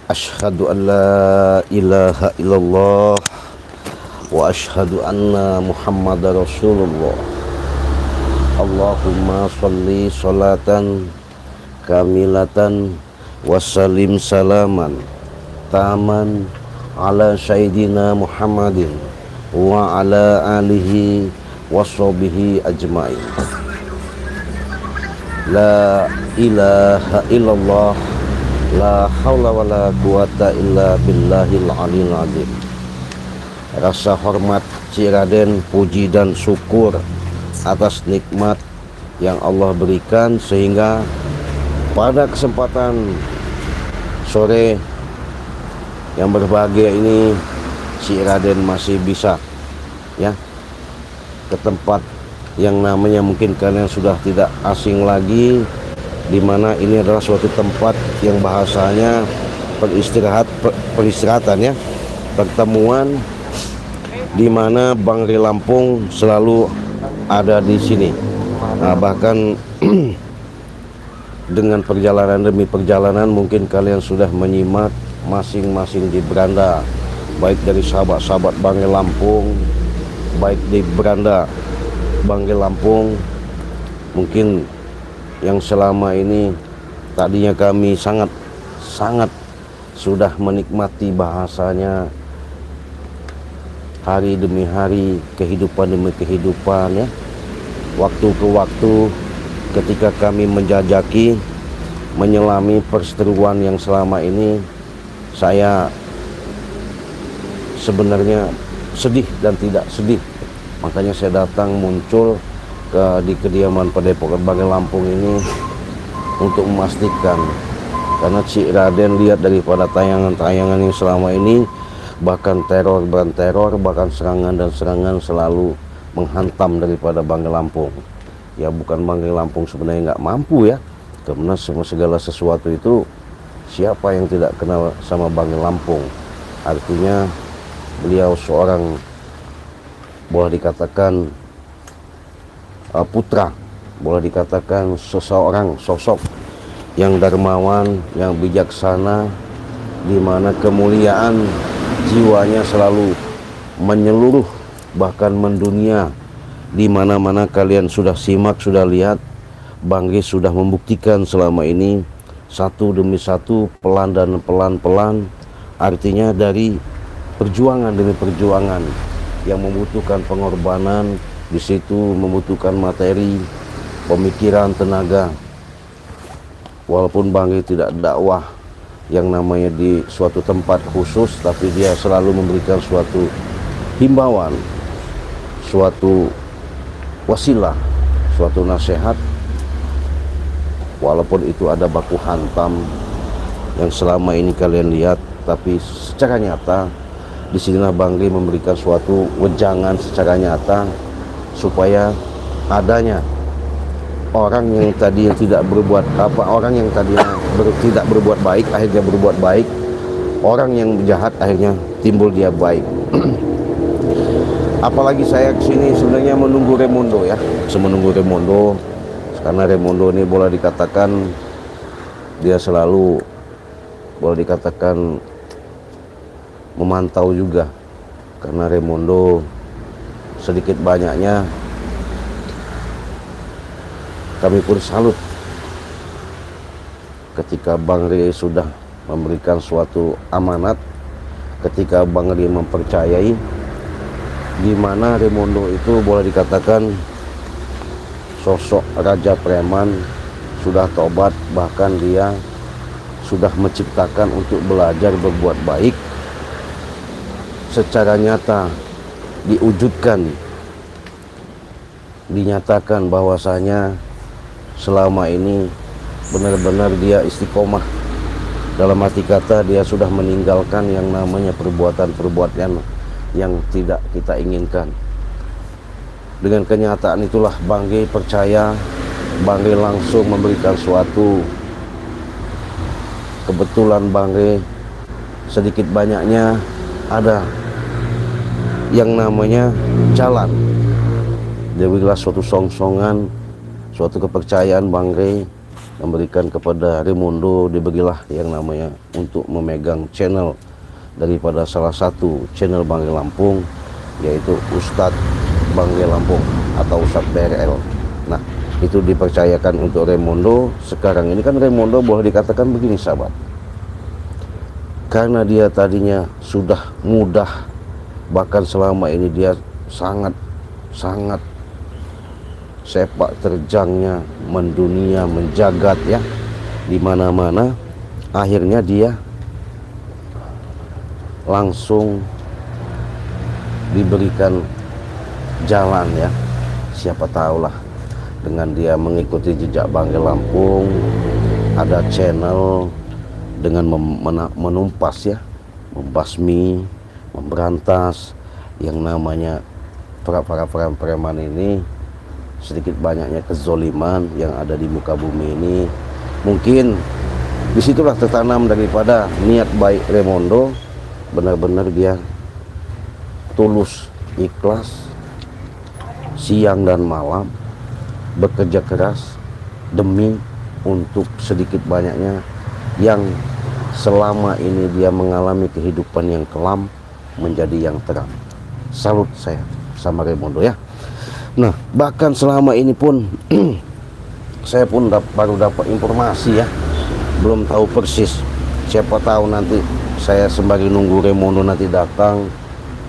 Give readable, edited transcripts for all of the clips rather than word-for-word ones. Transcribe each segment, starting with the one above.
Asyhadu an la ilaha illallah wa asyhadu anna Muhammadar Rasulullah. Allahumma sholli sholatan kamilatan wa salim salaman taman ala sayyidina Muhammadin wa ala alihi wa sahbihi ajmain. La ilaha illallah, la haula wa la quwata illa billahil aliyil azim. Rasa hormat Raden, puji dan syukur atas nikmat yang Allah berikan sehingga pada kesempatan sore yang berbahagia ini Raden masih bisa ke tempat yang namanya mungkin kalian sudah tidak asing lagi, di mana ini adalah suatu tempat yang bahasanya peristirahatan pertemuan, di mana Bang Ri Lampung selalu ada di sini. Nah, bahkan dengan perjalanan demi perjalanan mungkin kalian sudah menyimak masing-masing di beranda, baik dari sahabat-sahabat Bang Ri Lampung, baik di beranda Bang Ri Lampung, mungkin yang selama ini tadinya kami sangat sudah menikmati bahasanya hari demi hari, kehidupan demi kehidupan waktu ke waktu, ketika kami menjajaki menyelami perseteruan yang selama ini saya sebenarnya sedih dan tidak sedih. Makanya saya datang muncul di kediaman Padepokan Bang Ri Lampung ini untuk memastikan, karena Raden lihat daripada tayangan-tayangan yang selama ini, bahkan teror, bahkan serangan dan serangan selalu menghantam daripada Bang Ri Lampung. Ya bukan Bang Ri Lampung sebenarnya nggak mampu karena segala sesuatu itu, siapa yang tidak kenal sama Bang Ri Lampung. Artinya beliau seorang, boleh dikatakan putra, boleh dikatakan seseorang sosok yang dermawan, yang bijaksana, di mana kemuliaan jiwanya selalu menyeluruh bahkan mendunia. Di mana-mana kalian sudah simak, sudah lihat, Bang Ri sudah membuktikan selama ini satu demi satu, pelan dan pelan-pelan, artinya dari perjuangan demi perjuangan yang membutuhkan pengorbanan. Di situ membutuhkan materi, pemikiran, tenaga. Walaupun Bang Ri tidak dakwah yang namanya di suatu tempat khusus, tapi dia selalu memberikan suatu himbauan, suatu wasilah, suatu nasihat. Walaupun itu ada baku hantam yang selama ini kalian lihat, tapi secara nyata disinilah Bang Ri memberikan suatu wejangan secara nyata, supaya adanya orang yang tadi tidak berbuat orang yang tadinya tidak berbuat baik akhirnya berbuat baik, orang yang jahat akhirnya timbul dia baik. Apalagi saya kesini sebenarnya menunggu Remondo menunggu Remondo, karena Remondo ini boleh dikatakan dia selalu boleh dikatakan memantau juga, karena Remondo sedikit banyaknya kami pun salut ketika Bang Ri sudah memberikan suatu amanat, ketika Bang Ri mempercayai, di mana Remondo itu boleh dikatakan sosok raja preman, sudah tobat, bahkan dia sudah menciptakan untuk belajar berbuat baik. Secara nyata diwujudkan, dinyatakan bahwasanya selama ini benar-benar dia istiqomah. Dalam arti kata, dia sudah meninggalkan yang namanya perbuatan-perbuatan yang tidak kita inginkan. Dengan kenyataan itulah Bang Ri percaya, Bang Ri langsung memberikan suatu kebetulan. Bang Ri sedikit banyaknya ada yang namanya jalan. Dia berilah suatu songsongan, suatu kepercayaan Bang Ri memberikan kepada Raymondo, diberilah yang namanya untuk memegang channel daripada salah satu channel Banggai Lampung, yaitu Ustadz Banggai Lampung atau Ustadz BRL. Nah, itu dipercayakan untuk Raymondo. Sekarang ini kan Raymondo boleh dikatakan begini sahabat, karena dia tadinya sudah mudah, bahkan selama ini dia sangat sepak terjangnya mendunia, menjagat ya di mana-mana. Akhirnya dia langsung diberikan jalan ya, siapa tahulah dengan dia mengikuti jejak Banggai Lampung, ada channel dengan menumpas ya, membasmi, memberantas yang namanya para preman ini, sedikit banyaknya kezoliman yang ada di muka bumi ini. Mungkin disitulah tertanam daripada niat baik Raymondo, benar-benar dia tulus, ikhlas, siang dan malam bekerja keras demi untuk sedikit banyaknya yang selama ini dia mengalami kehidupan yang kelam menjadi yang terang. Salut saya sama Raymondo ya. Nah, bahkan selama ini pun saya pun baru dapat informasi ya, belum tahu persis. Siapa tahu nanti saya sembari nunggu Raymondo nanti datang,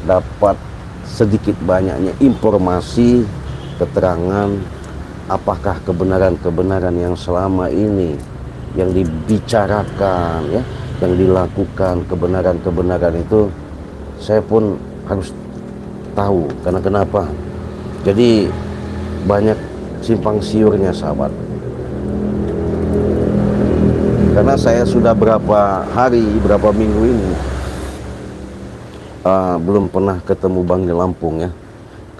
dapat sedikit banyaknya informasi, keterangan apakah kebenaran-kebenaran yang selama ini yang dibicarakan ya, yang dilakukan, kebenaran-kebenaran itu saya pun harus tahu. Karena kenapa? Jadi banyak simpang siurnya sahabat. Karena saya sudah berapa hari, berapa minggu ini belum pernah ketemu Banggai Lampung ya.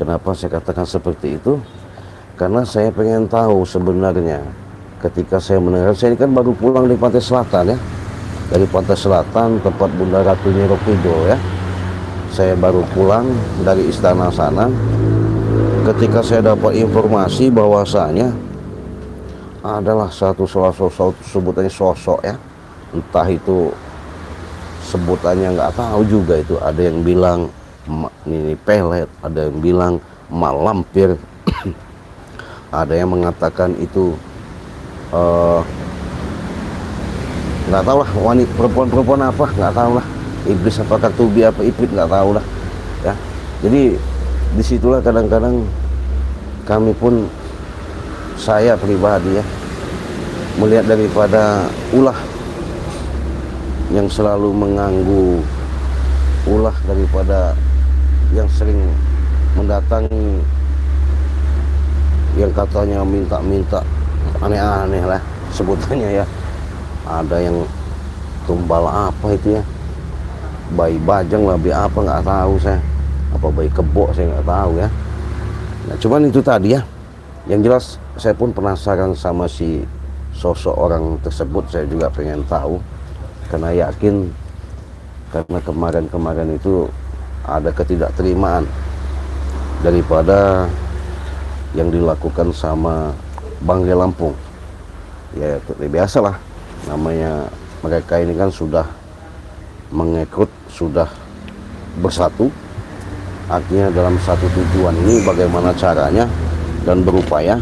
Kenapa saya katakan seperti itu? Karena saya pengen tahu sebenarnya ketika saya mendengar, saya ini kan baru pulang dari Pantai Selatan ya. Dari Pantai Selatan tempat Bunda Ratu Nyiro Kidul ya. Saya baru pulang dari istana sana. Ketika saya dapat informasi bahwasanya adalah satu sosok, sebutannya sosok ya, entah itu sebutannya nggak tahu juga itu. Ada yang bilang ini pelet, ada yang bilang mak lampir, ada yang mengatakan itu nggak tahu lah, wanita perempuan apa nggak tahu lah, iblis apakah tubi apa iprit nggak tahu lah ya. Jadi disitulah kadang-kadang kami pun, saya pribadi ya, melihat daripada ulah yang selalu mengganggu, ulah daripada yang sering mendatangi, yang katanya minta-minta aneh-aneh lah sebutannya ya. Ada yang tumbal apa itu ya, bayi bajang lah, bayi apa nggak tahu saya, apa bayi kebo saya nggak tahu ya. Nah cuman itu tadi ya, yang jelas saya pun penasaran sama si sosok orang tersebut. Saya juga pengen tahu, karena yakin, karena kemarin-kemarin itu ada ketidakterimaan daripada yang dilakukan sama Banggai Lampung ya. Biasalah, namanya mereka ini kan sudah mengekrut, sudah bersatu, artinya dalam satu tujuan ini bagaimana caranya dan berupaya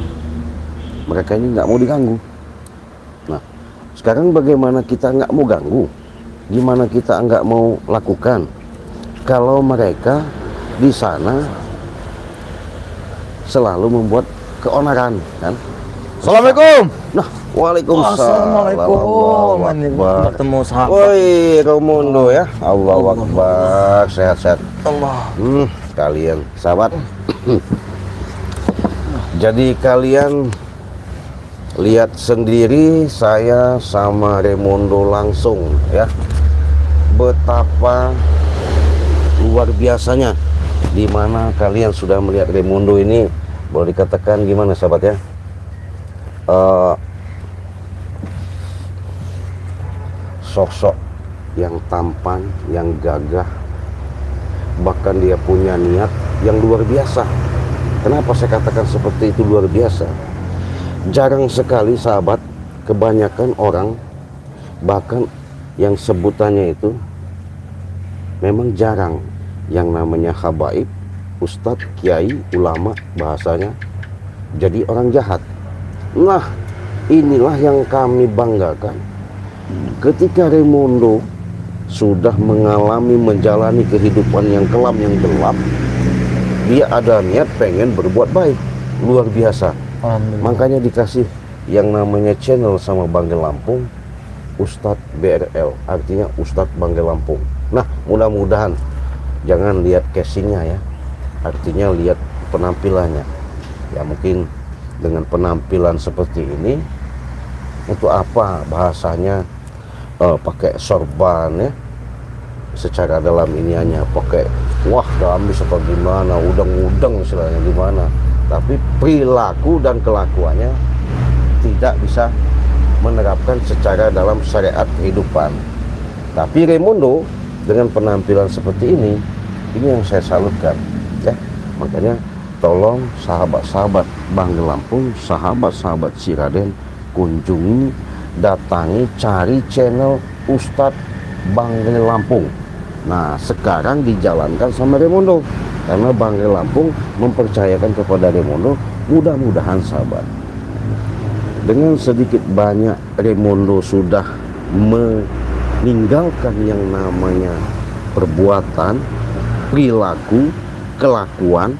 mereka ini nggak mau diganggu. Nah sekarang bagaimana kita nggak mau ganggu, gimana kita nggak mau lakukan kalau mereka di sana selalu membuat keonaran kan. Assalamualaikum. Nah, waalaikumsalam. Assalamualaikum. Bertemu sahabat. Woi, Raymondo ya. Allahu Akbar. Sehat-sehat. Allah. Kalian sahabat. Jadi kalian lihat sendiri saya sama Raymondo langsung ya, betapa luar biasanya. Dimana kalian sudah melihat Raymondo ini, boleh dikatakan gimana sahabat ya, sosok yang tampan, yang gagah, bahkan dia punya niat yang luar biasa. Kenapa saya katakan seperti itu luar biasa? Jarang sekali sahabat kebanyakan orang bahkan yang sebutannya itu memang jarang yang namanya habaib, ustadz, kiai, ulama bahasanya jadi orang jahat. Nah, inilah yang kami banggakan ketika Raymundo sudah menjalani kehidupan yang kelam, yang gelap. Dia ada niat pengen berbuat baik, luar biasa. Makanya dikasih yang namanya channel sama Banggai Lampung, Ustadz BRL, artinya Ustadz Banggai Lampung. Nah, mudah-mudahan jangan lihat casingnya ya, artinya lihat penampilannya. Ya mungkin dengan penampilan seperti ini, untuk apa bahasanya pakai sorban ya, secara dalam iniannya pakai wah gamis atau gimana, udang-udang istilahnya gimana, tapi perilaku dan kelakuannya tidak bisa menerapkan secara dalam syariat kehidupan. Tapi Raymundo dengan penampilan seperti ini yang saya salutkan ya. Makanya tolong sahabat-sahabat Banggai Lampung, sahabat-sahabat Ciraden, kunjungi, datangi, cari channel Ustadz Banggai Lampung. Nah, sekarang dijalankan sama Raymundo karena Banggai Lampung mempercayakan kepada Raymundo. Mudah-mudahan sahabat, dengan sedikit banyak Raymundo sudah meninggalkan yang namanya perbuatan, perilaku, kelakuan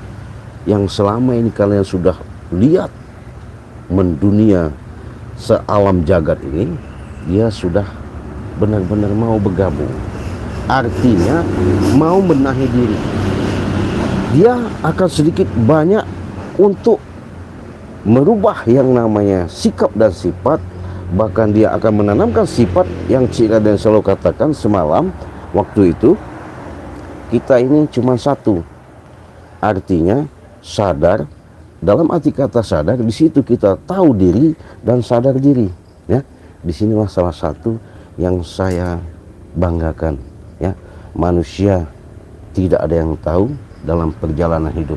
yang selama ini kalian sudah lihat mendunia sealam jagat ini. Dia sudah benar-benar mau bergabung, artinya mau benahi diri. Dia akan sedikit banyak untuk merubah yang namanya sikap dan sifat. Bahkan dia akan menanamkan sifat yang Cik Raden selalu katakan semalam waktu itu, kita ini cuma satu, artinya sadar. Dalam arti kata sadar, di situ kita tahu diri dan sadar diri ya. Disinilah salah satu yang saya banggakan ya. Manusia tidak ada yang tahu dalam perjalanan hidup.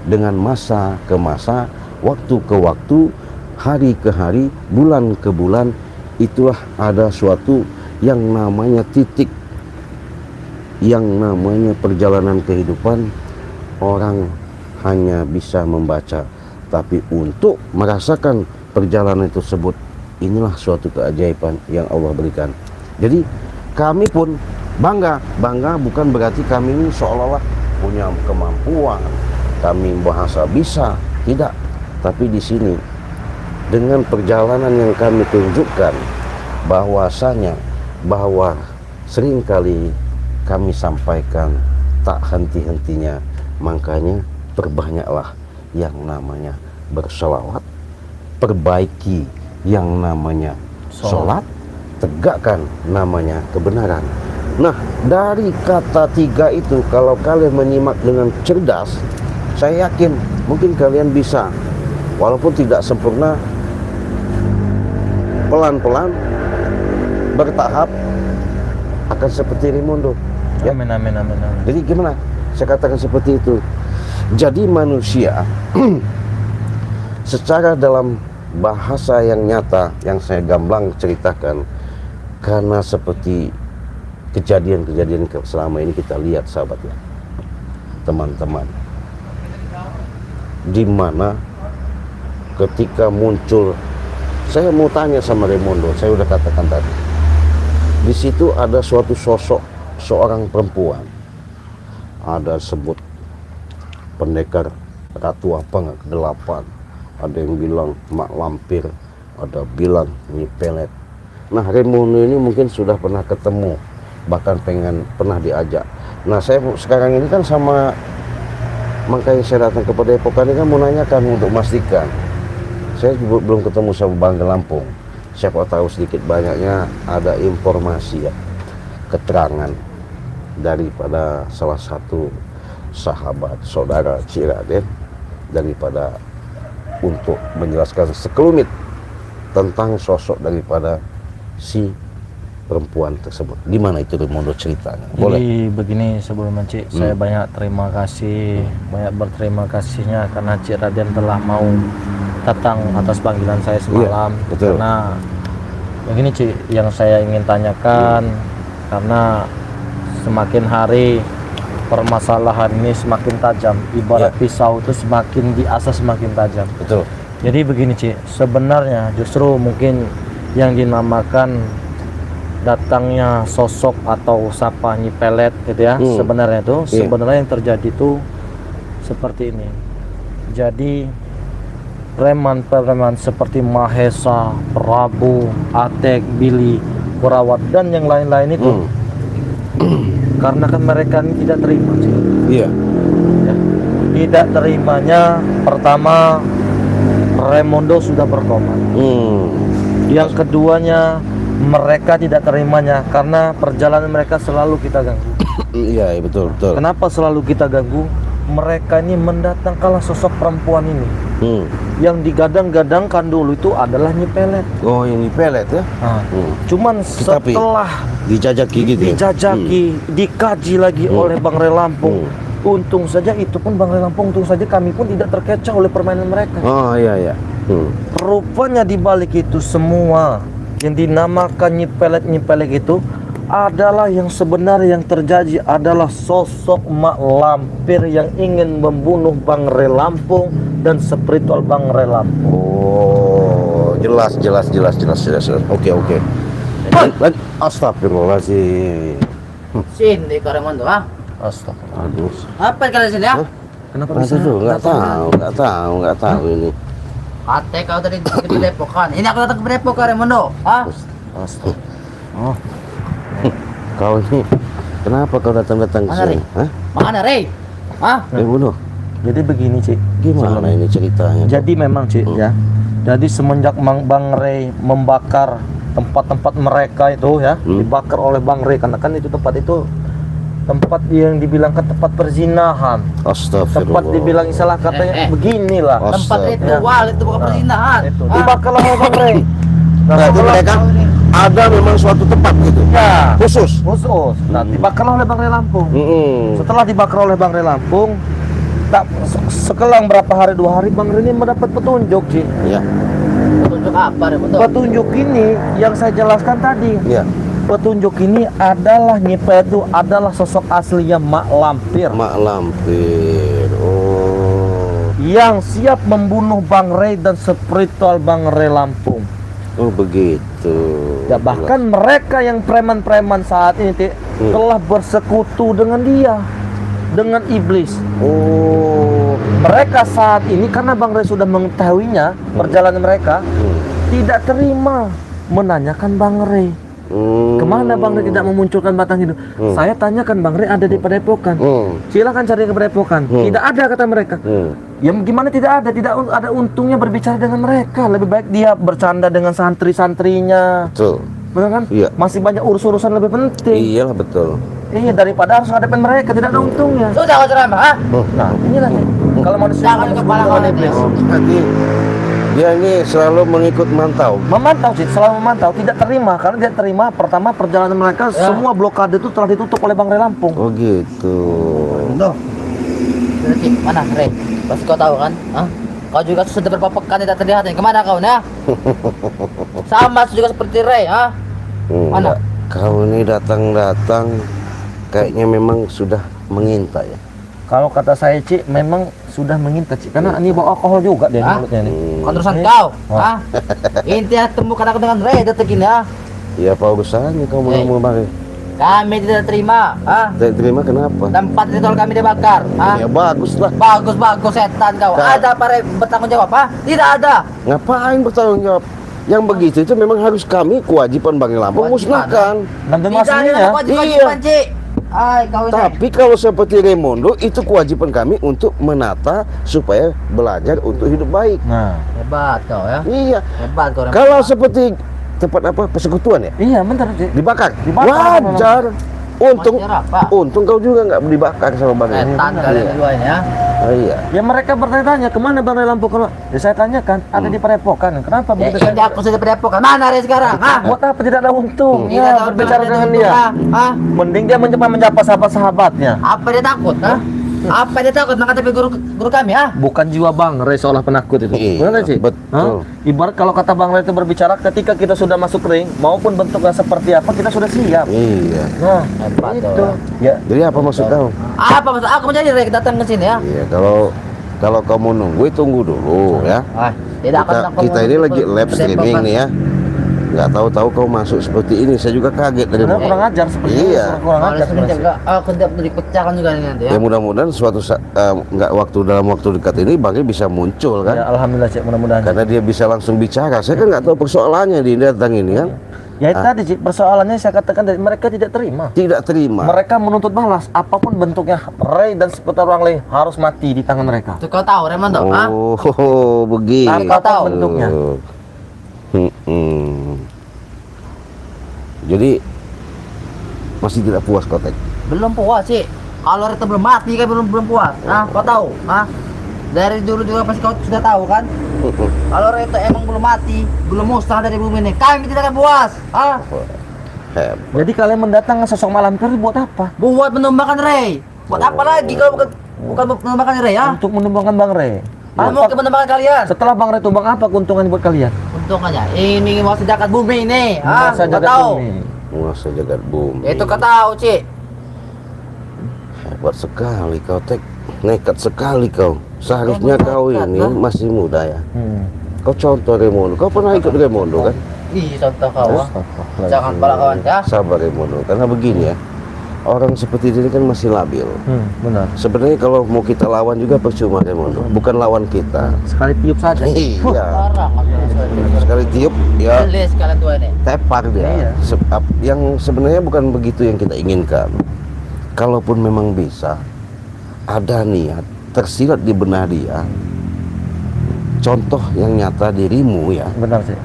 Dengan masa ke masa, waktu ke waktu, hari ke hari, bulan ke bulan, itulah ada suatu yang namanya titik, yang namanya perjalanan kehidupan. Orang hanya bisa membaca, tapi untuk merasakan perjalanan tersebut, inilah suatu keajaiban yang Allah berikan. Jadi kami pun bangga bukan berarti kami ini seolah-olah punya kemampuan, kami bahasa bisa, tidak. Tapi di sini dengan perjalanan yang kami tunjukkan, bahwasanya bahwa seringkali kami sampaikan tak henti-hentinya, makanya perbanyaklah yang namanya bersolawat, perbaiki yang namanya sholat, tegakkan namanya kebenaran. Nah, dari kata tiga itu kalau kalian menyimak dengan cerdas, saya yakin mungkin kalian bisa, walaupun tidak sempurna, pelan-pelan, bertahap akan seperti Raymundo ya. Amin, amin, amin, amin. Jadi gimana? Saya katakan seperti itu. Jadi manusia secara dalam bahasa yang nyata, yang saya gamblang ceritakan, karena seperti kejadian-kejadian selama ini kita lihat sahabat ya, teman-teman, di mana ketika muncul, saya mau tanya sama Raymundo, saya udah katakan tadi, di situ ada suatu sosok seorang perempuan, ada sebut pendekar ratu apa nggak ke-8, ada yang bilang mak lampir, ada bilang Nyi Pelet. Nah, Raymundo ini mungkin sudah pernah ketemu, bahkan pernah diajak. Nah, saya sekarang ini kan sama, makanya saya datang kepada Epokan ini kan mau nanyakan untuk memastikan. Saya belum ketemu sama Banggai Lampung. Siapa tahu sedikit banyaknya ada informasi ya, keterangan daripada salah satu sahabat saudara Ciraden, daripada untuk menjelaskan sekelumit tentang sosok daripada si perempuan tersebut. Di mana itu Raymundo ceritanya? Boleh? Jadi begini, sebelum Cik, saya banyak terima kasih, banyak berterima kasihnya karena Cik Raden telah mau datang atas panggilan saya semalam. Iya, betul. Karena Begini Ci, yang saya ingin tanyakan, karena semakin hari permasalahan ini semakin tajam, ibarat pisau itu semakin diasah semakin tajam. Betul. Jadi begini Ci, sebenarnya justru mungkin yang dinamakan datangnya sosok atau Sapa Nyi Pelet gitu ya, sebenarnya itu sebenarnya yang terjadi itu seperti ini. Jadi preman-preman seperti Mahesa, Prabu, Atek, Billy, Kurawat dan yang lain-lain itu karena kan mereka ini tidak terima Ci. Iya. Ya. Tidak terimanya pertama Raimondo sudah bertobat. Yang keduanya mereka tidak terimanya karena perjalanan mereka selalu kita ganggu. Iya, betul, betul. Kenapa selalu kita ganggu? Mereka ini mendatangkanlah sosok perempuan ini. Yang digadang-gadangkan dulu itu adalah Nyi Pelet. Oh, ini pelet ya? Cuman Tetapi setelah dijajaki gitu ya? dijajaki, dikaji lagi oleh Bang Rey Lampung. Untung saja itu pun Bang Rey Lampung, untung saja kami pun tidak terkecoh oleh permainan mereka. Oh, iya, iya. Rupanya di balik itu semua yang dinamakan Nyi Pelet itu adalah yang sebenarnya yang terjadi adalah sosok mak lampir yang ingin membunuh Bang Rey Lampung dan spiritual Bang Rey Lampung. Oh, jelas. Oke. Astagfirullahaladzim. Sini ke Raimondo, ha? Astagfirullah. Aduh. Apa kalian sini, ha? Kenapa Masa bisa? tuh nggak tahu ini. Ate kau tadi ke Depokan. Ini aku datang ke Depokan, Raimondo, ha? Astagfirullah. Oh, Kau ini kenapa kau datang ke Mana, sini? Rey? Mana, Rey? Hah? Bunuh. jadi begini Ci. Gimana ini ceritanya? Jadi memang Ci ya. Jadi semenjak Bang Rey membakar tempat-tempat mereka itu ya, dibakar oleh Bang Rey karena kan itu tempat tempat yang dibilangkan tempat perzinahan. Astagfirullah. Tempat dibilang istilah katanya beginilah. Tempat Astaga. ritual itu bukan perzinahan. Itu Ha? dibakarlah oleh Bang Rey. Berarti mereka ada memang suatu tempat gitu. Ya, Khusus. khusus. Nah, dibakarlah oleh Bang Rey Lampung. Setelah dibakar oleh Bang Rey Lampung, tak sekelang berapa hari 2 hari Bang Rey ini mendapat petunjuk Ci. Ya. Tunjuk apa, Raimondo? Petunjuk ini yang saya jelaskan tadi. Ya. Petunjuk ini adalah Nyi Pelet itu adalah sosok aslinya mak lampir Mak lampir. Oh. yang siap membunuh Bang Rey dan spiritual Bang Rey Lampung. Oh begitu. Ya bahkan mereka yang preman-preman saat ini Ti, telah bersekutu dengan dia, dengan iblis. Oh. Mereka saat ini karena Bang Rey sudah mengetahuinya perjalanan mereka, tidak terima menanyakan Bang Rey. Kemana Bang Rey tidak memunculkan batang hidup? Saya tanyakan Bang Rey ada di Padepokan. Silakan cari ke Padepokan. Tidak ada kata mereka. Ya gimana tidak ada? Tidak ada untungnya berbicara dengan mereka. Lebih baik dia bercanda dengan santri-santrinya. Betul. Benar kan? Iya. Masih banyak urusan lebih penting. Iyalah betul. Iya daripada harus hadapin mereka tidak ada untungnya. Sudah kau ceramah, ha? Nah inilah nih. Kalau manusia Jangan kepala kau iblis. Berarti dia ini selalu mengikut mantau. memantau sih, selalu memantau, tidak terima karena tidak terima pertama perjalanan mereka semua blokade itu telah ditutup oleh Bang Rey Lampung. Oh gitu. Raimondo. Berarti mana, Rey? Pasti kau tahu kan? Ha? Kau juga sudah berapa pekan tidak terlihat. Kemana kau, nah? Sama juga seperti Rey, ha? Mana? Kau ini datang-datang kayaknya memang sudah mengintai ya. Kalau kata saya Ci, memang sudah mengintai Ci, karena ini bawa alkohol juga dia di Hah? mulutnya nih. Kau terusan kau, ha? Intinya temukan aku dengan Rey detik ini, ha? Ya apa urusannya kau mau ngomong Bang? Kami tidak terima, ha? Tidak terima kenapa? Tempat ritual kami dibakar, ha? Ya bagus lah. Bagus, setan kau. Ada apa, Rey, bertanggung jawab, ha? Tidak ada. Ngapain bertanggung jawab? Yang begitu itu memang harus kami kewajiban Bang Lampung Kewajiban, musnahkan. Dan dengan Tidak ada aslinya, kewajiban, Ci. Hai, kau ini. Tapi kalau seperti Raimondo itu kewajiban kami untuk menata supaya belajar untuk hidup baik. nah, Hebat kau, ya. Iya. Hebat kau. Kalau seperti tempat apa persekutuan ya iya bentar Ci. dibakar, Dibakar. wajar. Untung, Wajar apa? untung kau juga nggak dibakar sama Bang. Setan kalian berdua ini, ya. Oh, iya. Ya mereka bertanya kemana Bang Rey Lampung kalau ya saya tanyakan ada di Padepokan. Kenapa Ya, begitu ini aku sudah Padepokan. Mana Rey sekarang, ha? Buat apa tidak ada untung? Tidak Ya tahu berbicara tidak dengan ada dia. untung, ha? Mending dia menyapa sahabat-sahabatnya. Apa dia takut, ha? Apa dia takut menghadapi guru kami, ah? Bukan jiwa Bang Rey seolah penakut itu. Iya, Benar sih? betul. Ibarat kalau kata Bang Rey itu berbicara ketika kita sudah masuk ring, maupun bentuknya seperti apa, kita sudah siap. Iya. Nah, Hebat itu. tuh. Ya, Jadi apa maksud kau? Apa maksud aku menjadi Rey datang ke sini, ya? Iya, kalau kamu nunggu, tunggu dulu ya. Ah, tidak akan Kita ini lagi live streaming nih ya. Nggak tahu-tahu kau masuk seperti ini, saya juga kaget dari karena kurang ajar seperti itu. Iya. Kurang Kalau ajar sebenarnya sebenarnya. juga aku tidak perlu dipecahkan juga nih nanti, ya. Ya mudah-mudahan suatu nggak dalam waktu dekat ini Bang bisa muncul kan. Ya, alhamdulillah Cik, mudah-mudahan. Karena dia bisa langsung bicara. Saya kan nggak tahu persoalannya dia datang ini kan. Ya itu tadi Cik, persoalannya saya katakan dari mereka tidak terima. Tidak terima. Mereka menuntut balas apapun bentuknya. Rey dan seputar orang lain harus mati di tangan mereka. Tuh kau tahu Raymond, ah? Oh, begitu. Kau tahu bentuknya. Hmm. Jadi masih tidak puas Kotek. Belum puas sih. Kalau Rey belum mati kan belum puas. Ah, kau tahu, ah? Dari dulu juga pasti kau sudah tahu kan? Kalau Rey emang belum mati, belum musnah dari bumi ini, kami tidak akan puas. Ah, Hebat. Jadi kalian mendatangkan sosok malam kari buat apa? buat menumbangkan Rey. Buat apa lagi kalau bukan menumbangkan Rey, ya? Untuk menumbangkan Bang Rey. Mau ke menumbangkan kalian? Setelah Bang Rey tumbang apa keuntungan buat kalian? Untungannya ini mau sejagat bumi ini. Ah, Masa kau jagat tahu? bumi. Masa jagat bumi. Itu kau tahu, Cik. Hebat sekali kau Tek. Nekat sekali kau. Seharusnya Nekat, kau ini ah. masih muda ya. Hmm. Kau contoh Remondo. Kau pernah ikut Remondo kan? Ih, contoh kau, ah. Astagfirullahaladzim. Jangan pala kawan, ya. Sabar Remondo. Karena begini ya. Orang seperti ini kan masih labil. Benar. Sebenarnya kalau mau kita lawan juga percuma Remondo. Bukan lawan kita. Sekali tiup saja. Iya. Parah, Sekali tiup ya Gelis kalian tua ini. tepar dia. Iya. Yang sebenarnya bukan begitu yang kita inginkan. Kalaupun memang bisa ada niat tersirat di benak dia. Contoh yang nyata dirimu ya, Benar sih.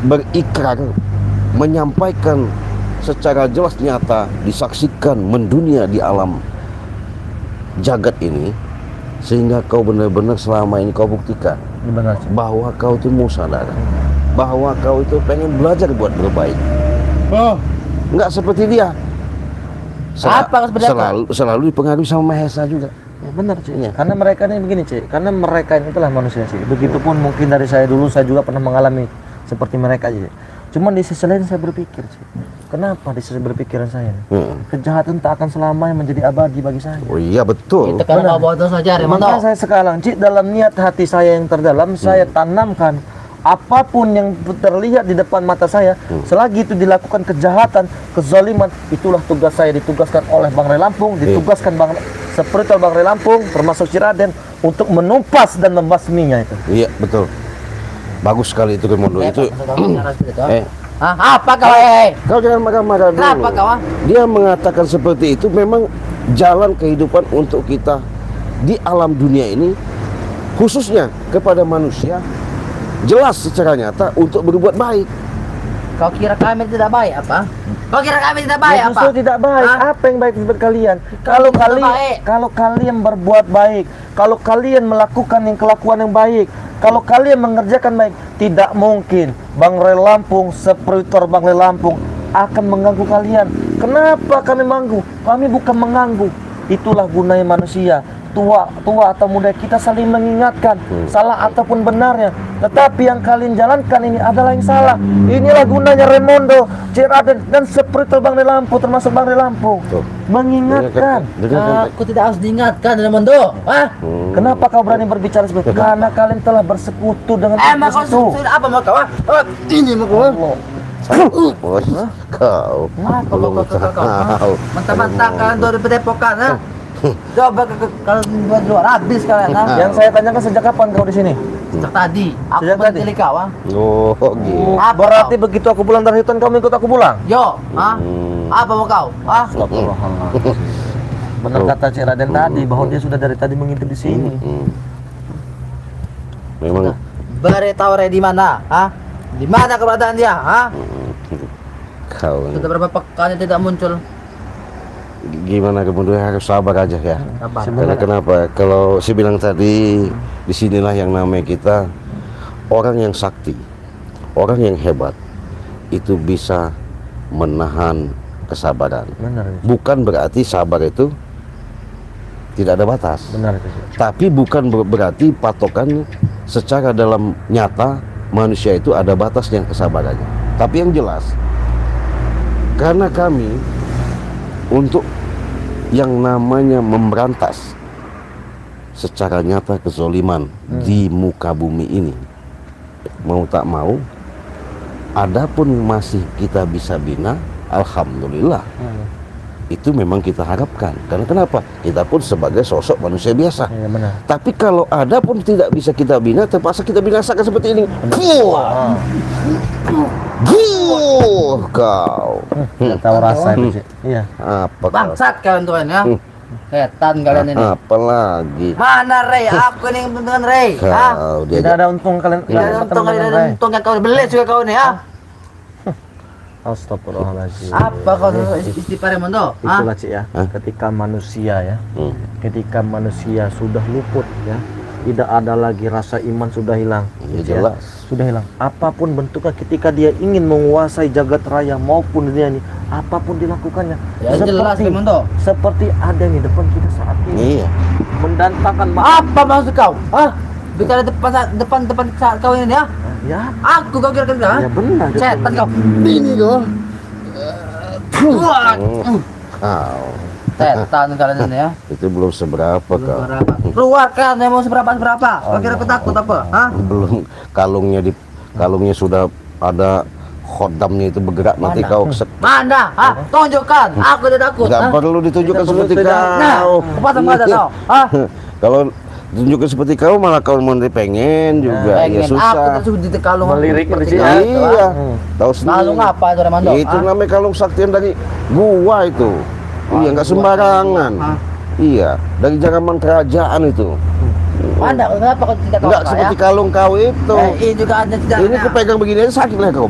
berikrar menyampaikan secara jelas nyata, disaksikan mendunia di alam jagat ini, sehingga kau benar-benar selama ini kau buktikan Benar sih. bahwa kau itu musadara, bahwa kau itu pengen belajar buat berbaik. Nggak seperti dia. Apa sebenarnya? Selalu dipengaruhi sama Mahesa juga. Ya, benar sih. Iya. Karena mereka ini begini Cik. Karena mereka ini itulah manusia sih. Begitupun mungkin dari saya dulu saya juga pernah mengalami seperti mereka Cik. Cuman di sisi lain saya berpikir Cik. Kenapa di sisi berpikiran saya? Kejahatan tak akan selamanya menjadi abadi bagi saya. Oh iya betul. Itu kan kau bodoh saja, Raymond. Maka saya sekarang Cik, dalam niat hati saya yang terdalam saya tanamkan apapun yang terlihat di depan mata saya, selagi itu dilakukan kejahatan, kezaliman, itulah tugas saya ditugaskan oleh Bang Rey Lampung, ditugaskan spiritual Bang Rey Lampung, termasuk Ciraden, untuk menumpas dan membasminya itu. Iya betul. Bagus sekali itu Remondo itu. Apa kau, Kau jangan marah-marah dulu. Kenapa kau, ah? Dia mengatakan seperti itu memang jalan kehidupan untuk kita di alam dunia ini, khususnya kepada manusia, jelas secara nyata untuk berbuat baik. Kau kira kami tidak baik apa? Kau kira kami tidak baik Ya, apa? justru tidak baik. Hah? Apa yang baik buat kalian? baik. Kalau kalian berbuat baik, kalau kalian melakukan yang kelakuan yang baik, kalau kalian mengerjakan baik, tidak mungkin Bang Rey Lampung, spiritual Bang Rey Lampung akan mengganggu kalian. Kenapa kami mengganggu? Kami bukan mengganggu. Itulah gunanya manusia. Tua atau muda, kita saling mengingatkan salah ataupun benarnya. Tetapi yang kalian jalankan ini adalah yang salah. Inilah gunanya Remondo, Ciraden dan spiritual Bang Rey Lampung, termasuk Bang Rey Lampung, Tuh. mengingatkan. Aku tidak harus diingatkan, Raymond. Ah? Kenapa kau berani berbicara seperti itu? Karena kalian telah bersekutu dengan Emang kau iblis itu. sudah apa mau kau? Ah? Ini mau kau. Allah. Oh, kau. Kau. Mentah-mentah kalian dari pedepokan, ha? Coba kalau buat luar habis kalian, ha? Yang saya tanyakan sejak kapan kau di sini? Sejak tadi, aku Sejak tadi? menjadi kau, ha? Oh, gitu. Apa Berarti kau? begitu aku pulang dari hutan, kamu ikut aku pulang? Yo, ha? Apa mau kau? Ah? Astagfirullahaladzim. Benar kata Cik Raden tadi bahwa dia sudah dari tadi mengintip di sini. Memang Beritahu Rey di mana, ha? Di mana keberadaan dia, ha? kau Sudah berapa pekan dia tidak muncul? gimana kemudian harus sabar aja ya. Sabar. Karena kenapa? Kalau saya bilang tadi, disinilah yang namanya kita orang yang sakti, orang yang hebat, itu bisa menahan kesabaran. Benar. Bukan berarti sabar itu tidak ada batas. Benar itu, Cik. Tapi bukan berarti patokan secara dalam nyata manusia itu ada batasnya kesabarannya. Tapi yang jelas, karena kami untuk yang namanya memberantas secara nyata kezoliman di muka bumi ini, mau tak mau, adapun masih kita bisa bina, alhamdulillah. Itu memang kita harapkan. Karena kenapa? Kita pun sebagai sosok manusia biasa. Iya benar. Tapi kalau ada pun tidak bisa kita bina, terpaksa kita binasakan seperti ini. Buah, kau. Tidak tahu rasa itu, Cik. Iya. Apa kau? Bangsat kalian tuh ya. Setan kalian ini. Apalagi Mana Rey? Aku nih yang dengan Rey. Hah? kau Tidak dia. ada untung kalian. Tidak ada untung, tidak ada untung yang kau beli juga kau nih, ha? Astagfirullahaladzim. Apa kau istighfar Mondo? Itulah, Cik, ya. Ketika manusia ya, ketika manusia sudah luput ya, tidak ada lagi rasa iman, sudah hilang. Ya, Cik, jelas. Sudah hilang. Apapun bentuknya, ketika dia ingin menguasai jagat raya maupun dunia ini, apapun dilakukannya. Ya jelas Mondo. Seperti ada yang di depan kita saat ini. Iya. Mendatangkan Apa maksud kau? Hah? Bicara depan saat kau ini ya? ya, Aku kau kira kira? ya benar. Setan kau. Ini kau. Wah. Kau. Setan kalian ini ya. Itu belum seberapa kau. Berapa? Keluarkan yang mau seberapa? Kau kira aku takut apa? Hah? Belum kalungnya sudah ada khodamnya itu bergerak, nanti Mana? kau Mana? Hah? Tunjukkan. Aku tidak takut. nggak hah? perlu ditunjukkan Tidak seperti perlu, tidak. Nah, kau. apa sama ada kau? Hah? Kalau tunjukkan seperti kau malah kau mau pengen juga, ya Pengen. Aku susah. tak sudah di kalung Melirik seperti di kau, sini. Iya, hah? tahu sendiri. Kalung apa itu Remando? Itu namanya kalung saktian dari gua itu. Iya, nggak sembarangan. Hah? Iya, dari zaman kerajaan itu. Anda kenapa kau tidak tahu? Nggak seperti kalung kau itu. Ini juga ada tidak. Ini kepegang begini aja sakit lah kau.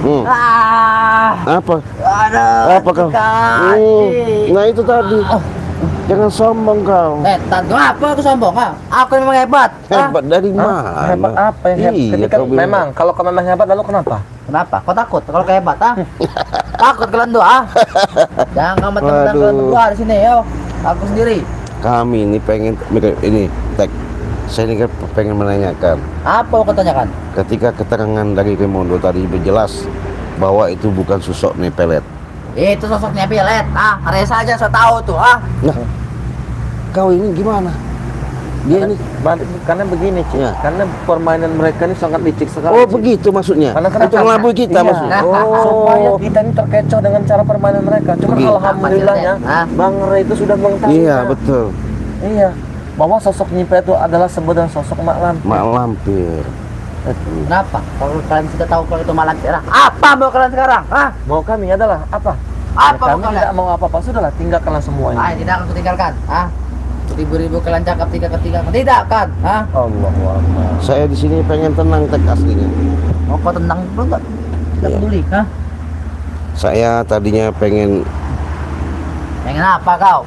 Hmm. Apa? Apa kau? Nah itu tadi. Jangan sombong kau. Setan, kenapa aku sombong? Ha? Aku memang hebat. Ha? Hebat dari mana? Hebat apa yang hebat? Iya, Ketika kau bilang. memang kalau kau memang hebat, lalu kenapa? Kenapa? Kau takut kalau kau hebat, ha? Takut kalian tuh, ha? Jangan teman-teman Waduh. kalian berdua di sini, yo. Aku sendiri. Kami ini pengen ini tek. Saya ini kan pengen menanyakan. Apa kau tanyakan? Ketika keterangan dari Raimundo tadi berjelas bahwa itu bukan sosok nepelet. Itu sosoknya pelet, ah. Resa aja saya tahu tuh, ah. Nah, kau ini gimana? Dia ini. Karena begini, Cik. Ya. Karena permainan mereka ini sangat licik sekali. Oh Cik. begitu maksudnya. Karena kenapa? Itu ngelabui kita Iya. maksudnya. Supaya Oh. kita ini terkecoh dengan cara permainan mereka. Cuma Begitu. alhamdulillahnya Hah? Bang Ray itu sudah mengetahui. Iya betul. Iya. Bahwa sosok Nyipe itu adalah sebenarnya sosok Mak Lampir. Mak Lampir. Kenapa? Kalau kalian sudah tahu kalau itu malam sekarang, apa mau kalian sekarang? Ah, Mau kami adalah apa? apa Ya, mau kami kalian? tidak mau apa-apa. Sudahlah, tinggalkanlah semua ini. Ah, tidak akan kutinggalkan. Ah, ribu-ribu kalian cakap tinggalkan, tidak kan? Ah, Allahu Akbar. Saya di sini pengen tenang tek aslinya. mau kau tenang dulu nggak? Tidak Iya. peduli, ah? Saya tadinya pengen Pengen apa kau?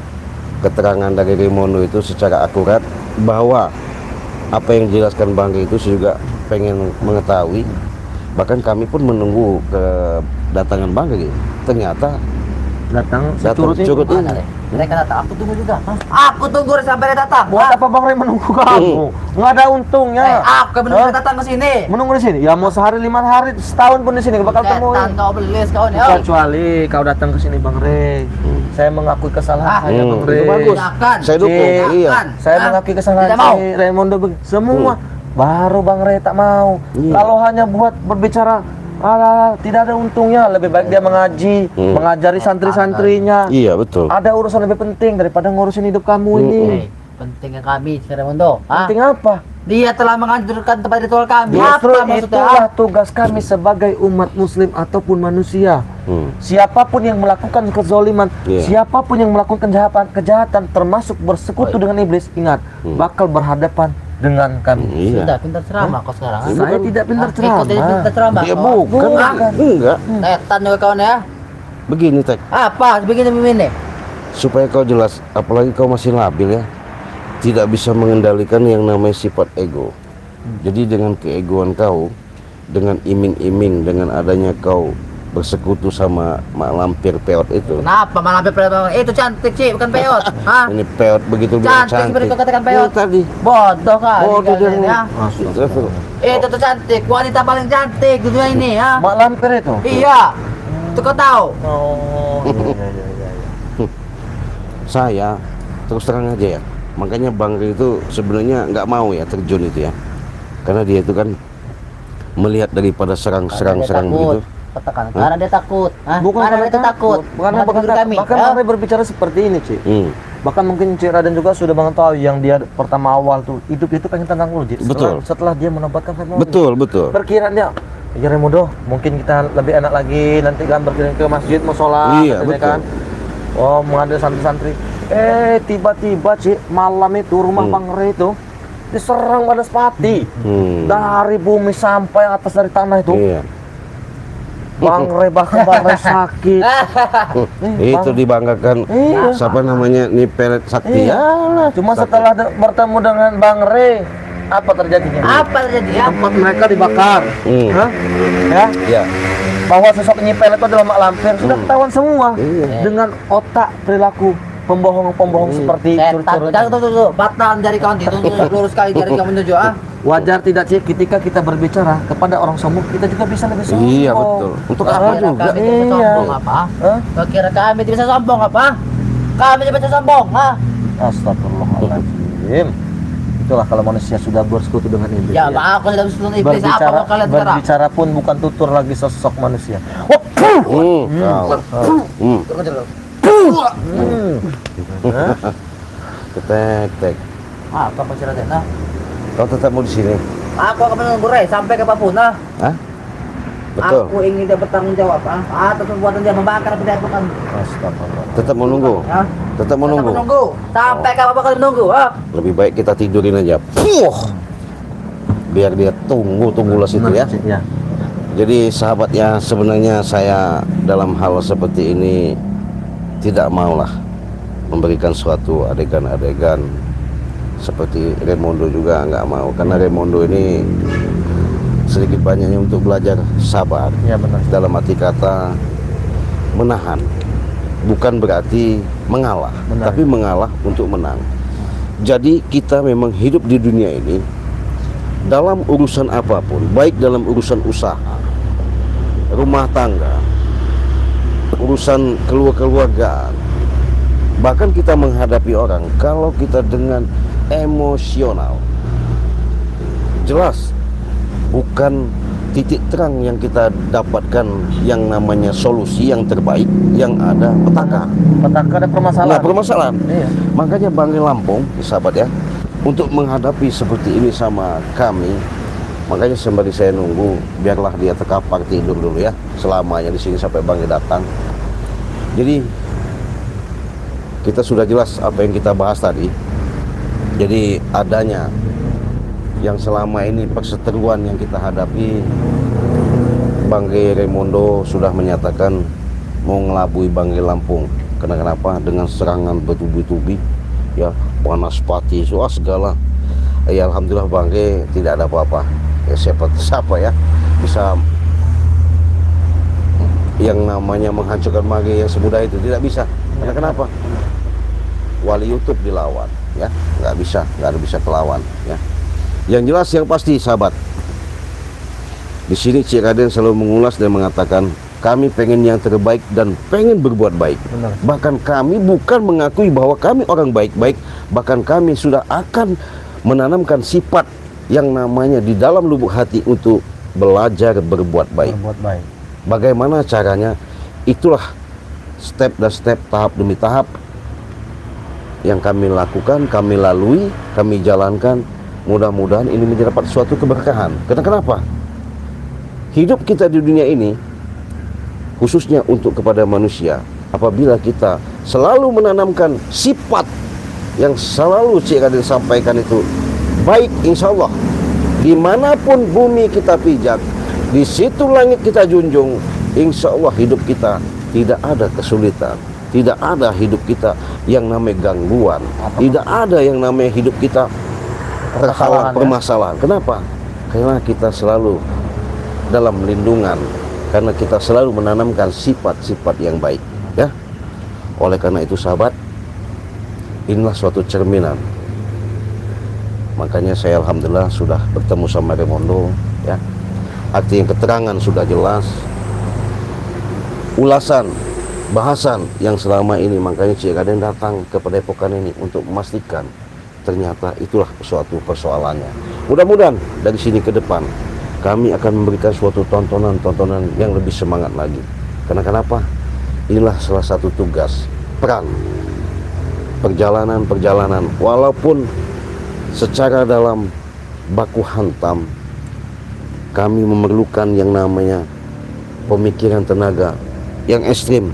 keterangan dari Raimundo itu secara akurat bahwa apa yang dijelaskan Bang itu saya juga pengen mengetahui. Bahkan kami pun menunggu kedatangan Bang gitu. Ternyata Datang datang seturut curut Mana, ini. Rey? Mereka datang, aku tunggu juga. Hah? Aku tunggu sampai dia datang. Buat Ah, apa Bang Ray menunggu kamu? Nggak ada untungnya. aku menunggu Hah? dia datang ke sini. Menunggu di sini? Ya mau sehari 5 hari, setahun pun di sini nggak bakal Setan temuin. kau belis kau nih. oh. Kecuali kau datang ke sini Bang Ray. Saya mengakui kesalahan saya Bang itu Ray. bagus. Silakan. Saya dukung. Cik. Iya. Silakan. Saya Ah, mengakui kesalahan tidak mau. si Raimundo semua. Baru Bang Ray tak mau. Iya. Kalau hanya buat berbicara, tidak ada untungnya. Lebih baik dia mengaji, mengajari santri-santrinya. Iya betul. Ada urusan lebih penting daripada ngurusin hidup kamu ini. Hei, pentingnya kami sekarang Mondo. Ah, Penting apa? dia telah menganjurkan tempat ritual kami. Justru Apa maksudnya? itulah tugas kami sebagai umat muslim ataupun manusia. Siapapun yang melakukan kezoliman, Iya. siapapun yang melakukan kejahatan termasuk bersekutu dengan iblis, ingat bakal berhadapan dengan kami. Iya. Sudah pintar ceramah kau sekarang. ah? Saya tidak pintar Ikut dia ceramah. pintar ceramah. Ya kau. bukan. Bukan. Enggak. Setan juga kawan ya. Begini Tek. Apa? Begini. Supaya kau jelas, apalagi kau masih labil ya, tidak bisa mengendalikan yang namanya sifat ego. Jadi dengan keegoan kau, dengan iming-iming, dengan adanya kau bersekutu sama mak lampir peot itu. Kenapa malah itu cantik sih, bukan peot. Hah? Ini peot begitu bilang Cantik seperti cantik. kau katakan peot. Ini tadi. Bodoh kali Bodoh dia. kalian, ya. Itu tuh cantik, wanita paling cantik di dunia ini ya. Mak lampir itu. Iya. Itu kau tahu. Oh, iya. Saya terus terang aja ya. Makanya Bang Rey itu sebenarnya nggak mau ya terjun itu ya. Karena dia itu kan melihat daripada serang-serang begitu. Katakan, karena dia takut. Hah? Bukan karena dia takut. Karena bahkan ya. Bang Rey berbicara seperti ini, Cik. Bahkan mungkin Cik Raden juga sudah mengetahui yang dia pertama awal tuh hidup itu pengen tentang teknologi. Setelah dia menobatkan teknologi. Betul. Perkiraan dia, ya Remodo, mungkin kita lebih enak lagi nanti kan berkirim ke masjid mau sholat, Iya, katanya betul. kan. Oh, mengambil santri-santri. Tiba-tiba Cik, malam itu rumah Bang Rey itu diserang pada sepati. Dari bumi sampai atas dari tanah itu. Iya. Bang Rey bahkan Bang Rey sakit. Itu dibanggakan. Iya. Siapa namanya nih pelet sakti Iya. ya. Cuma setelah bertemu dengan Bang Rey, apa terjadinya? Apa terjadi ya? Tempat mereka dibakar. Hah? Ya, Ya. bahwa sosok Nyipel itu adalah mak lampir sudah ketahuan semua. Iya. Dengan otak perilaku pembohong-pembohong seperti Setan. curut-curut. Jangan tuh. Batahan jari kawan itu lurus sekali jari kamu menuju ah. Wajar tidak sih ketika kita berbicara kepada orang sombong, kita juga bisa lebih sombong. Iya, betul. Untuk apa Kira juga? kami tidak bisa sombong apa? Hah? Kau kira kami tidak bisa sombong apa? Kami tidak bisa sombong, ha? Astagfirullahaladzim. Itulah kalau manusia sudah bersekutu dengan iblis. Ya, aku sudah bisa iblis apa mau kalian sekarang? berbicara pun bukan tutur lagi sosok manusia. Ketek. Apa kau cerita? Nah, Kau tetap mau di sini? aku akan menunggu Rey sampai ke Papua. Hah? Betul. Aku ingin dia bertanggung jawab, atas perbuatan dia membakar pendepokan. Astagfirullah. Tetap mau nunggu. Ya. Tetap mau nunggu. Menunggu. Sampai kapan kalian menunggu? Lebih baik kita tidurin aja. Biar dia tunggulah situ ya. Ya. Jadi sahabat ya, sebenarnya saya dalam hal seperti ini tidak maulah memberikan suatu adegan-adegan seperti Raimondo juga nggak mau, karena Raimondo ini sedikit banyaknya untuk belajar sabar. Ya benar. Dalam arti kata menahan, bukan berarti mengalah, Benar. tapi mengalah untuk menang. Jadi kita memang hidup di dunia ini dalam urusan apapun, baik dalam urusan usaha, rumah tangga, urusan keluargaan, bahkan kita menghadapi orang, kalau kita dengan emosional, jelas bukan titik terang yang kita dapatkan yang namanya solusi yang terbaik, yang ada petaka. Petaka ada permasalahan. Nah, permasalahan. Iya. Makanya Bang Rey Lampung, sahabat ya, untuk menghadapi seperti ini sama kami, makanya sembari saya nunggu, biarlah dia terkapar tidur dulu ya, selamanya di sini sampai Bang Rey datang. Jadi kita sudah jelas apa yang kita bahas tadi. Jadi adanya yang selama ini perseteruan yang kita hadapi, Bang Rey Raimondo sudah menyatakan mau ngelabui Bang Rey Lampung. Kenapa? Dengan serangan bertubi-tubi, ya, panas pati, segala. Ya alhamdulillah Bang Rey tidak ada apa-apa. Ya siapa ya bisa yang namanya menghancurkan Bang Rey yang semudah itu, tidak bisa. Karena kenapa? Wali YouTube dilawan, ya, nggak ada bisa kelawan, ya. Yang jelas yang pasti sahabat, di sini Cik Raden selalu mengulas dan mengatakan kami pengen yang terbaik dan pengen berbuat baik. Benar. Bahkan kami bukan mengakui bahwa kami orang baik-baik, bahkan kami sudah akan menanamkan sifat yang namanya di dalam lubuk hati untuk belajar berbuat baik. Berbuat baik. Bagaimana caranya? Itulah step dan step, tahap demi tahap yang kami lakukan, kami lalui, kami jalankan. Mudah-mudahan ini mendapat suatu keberkahan. Kenapa? Hidup kita di dunia ini, khususnya untuk kepada manusia, apabila kita selalu menanamkan sifat yang selalu Cik Raden sampaikan itu baik, insya Allah dimanapun bumi kita pijak, di situ langit kita junjung, insya Allah hidup kita tidak ada kesulitan, tidak ada hidup kita yang namanya gangguan, tidak ada yang namanya hidup kita terhalang permasalahan. Kenapa? Karena kita selalu dalam lindungan karena kita selalu menanamkan sifat-sifat yang baik, ya. Oleh karena itu sahabat, inilah suatu cerminan. Makanya saya alhamdulillah sudah bertemu sama Raymondo, ya. Arti yang keterangan sudah jelas, ulasan, bahasan yang selama ini, makanya Cik Raden datang ke Padepokan ini untuk memastikan ternyata itulah suatu persoalannya. Mudah-mudahan dari sini ke depan kami akan memberikan suatu tontonan-tontonan yang lebih semangat lagi. Karena kenapa? Inilah salah satu tugas, peran, perjalanan-perjalanan, walaupun secara dalam baku hantam kami memerlukan yang namanya pemikiran tenaga yang ekstrim,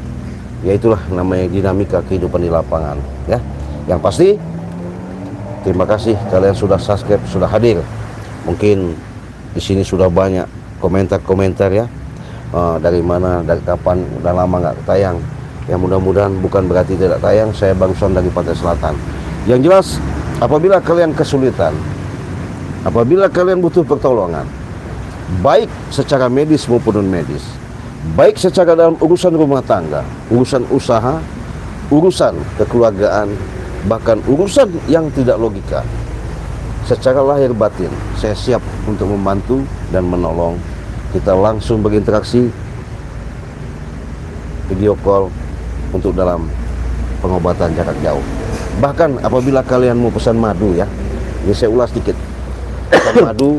yaitulah namanya dinamika kehidupan di lapangan, ya. Yang pasti terima kasih kalian sudah subscribe, sudah hadir. Mungkin di sini sudah banyak komentar-komentar, ya. Dari mana, dari kapan, udah lama nggak tayang. Ya mudah-mudahan bukan berarti tidak tayang. Saya barusan dari Pantai Selatan. Yang jelas, apabila kalian kesulitan, apabila kalian butuh pertolongan, baik secara medis maupun non medis, baik secara dalam urusan rumah tangga, urusan usaha, urusan kekeluargaan, bahkan urusan yang tidak logika, secara lahir batin saya siap untuk membantu dan menolong. Kita langsung berinteraksi, video call untuk dalam pengobatan jarak jauh. Bahkan apabila kalian mau pesan madu, ya, ini saya ulas sedikit, pesan madu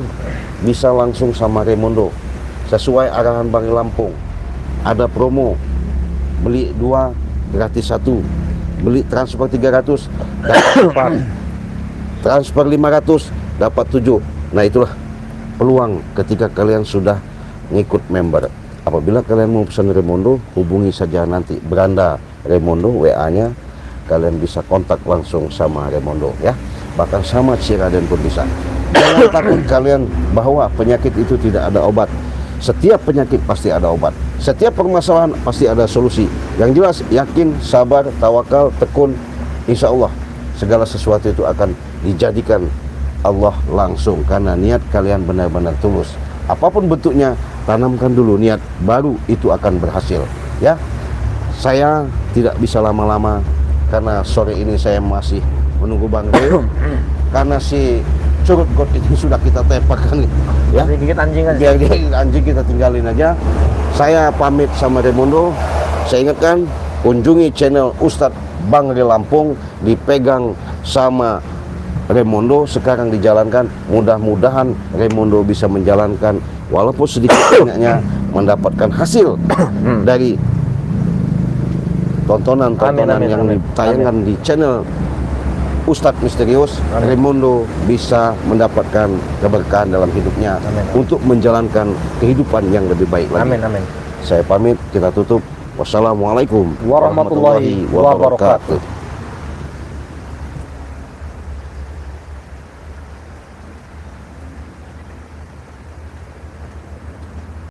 bisa langsung sama Raymondo sesuai arahan Bang Lampung. Ada promo beli 2 gratis 1, beli transfer 300 dapat 4, transfer 500 dapat 7. Nah itulah peluang ketika kalian sudah ngikut member. Apabila kalian mau pesan Raymondo, hubungi saja nanti beranda Raymondo, WA-nya kalian bisa kontak langsung sama Raymondo, ya. Bahkan sama Cik Raden pun bisa. Jangan takut kalian bahwa penyakit itu tidak ada obat. Setiap penyakit pasti ada obat. Setiap permasalahan pasti ada solusi. Yang jelas yakin, sabar, tawakal, tekun, insya Allah segala sesuatu itu akan dijadikan Allah langsung, karena niat kalian benar-benar tulus. Apapun bentuknya, tanamkan dulu niat, baru itu akan berhasil, ya. Saya tidak bisa lama-lama karena sore ini saya masih menunggu Bang Ray. Karena si curut got itu sudah kita tepakkan, ya. Gigit anjing aja. Biar dia anjing kita tinggalin aja. Saya pamit sama Raymondo. Saya ingatkan, kunjungi channel Ustadz Bang Ray Lampung, dipegang sama Raymondo, sekarang dijalankan. Mudah-mudahan Raymondo bisa menjalankan, walaupun sedikit banyaknya mendapatkan hasil dari tontonan-tontonan yang ditayangkan di channel Ustadz Misterius. Raymondo bisa mendapatkan keberkahan dalam hidupnya. Amin. Untuk menjalankan kehidupan yang lebih baik lagi. Amin, amin. Saya pamit, kita tutup. Wassalamualaikum Warahmatullahi wabarakatuh.